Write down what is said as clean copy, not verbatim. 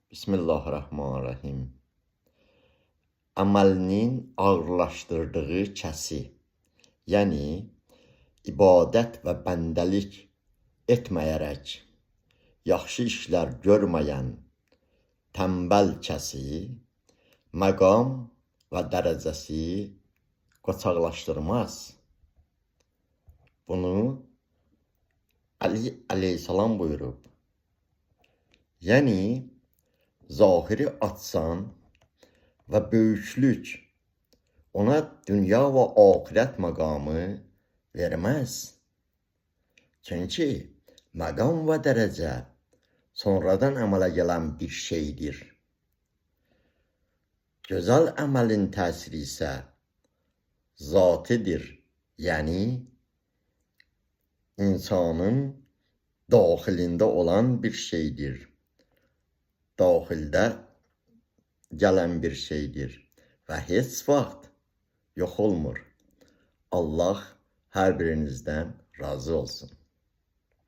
Bismillahirrahmanirrahim. Əməlinin ağırlaşdırdığı kəsi, yəni ibadət və bəndəlik etməyərək, yaxşı işlər görməyən tənbəl kəsi, məqam və dərəcəsi qoçaqlaşdırmaz. Bunu Ali əleyhissalam buyurub. Yəni, zahiri açsan və böyüklük ona dünya və axirət məqamı verməz. Çünki məqam və dərəcə sonradan əmələ gələn bir şeydir. Gözəl əməlin təsiri isə zatidir, yəni insanın daxilində olan bir şeydir. Daxildə gələn bir şeydir və heç vaxt yox olmur. Allah hər birinizdən razı olsun.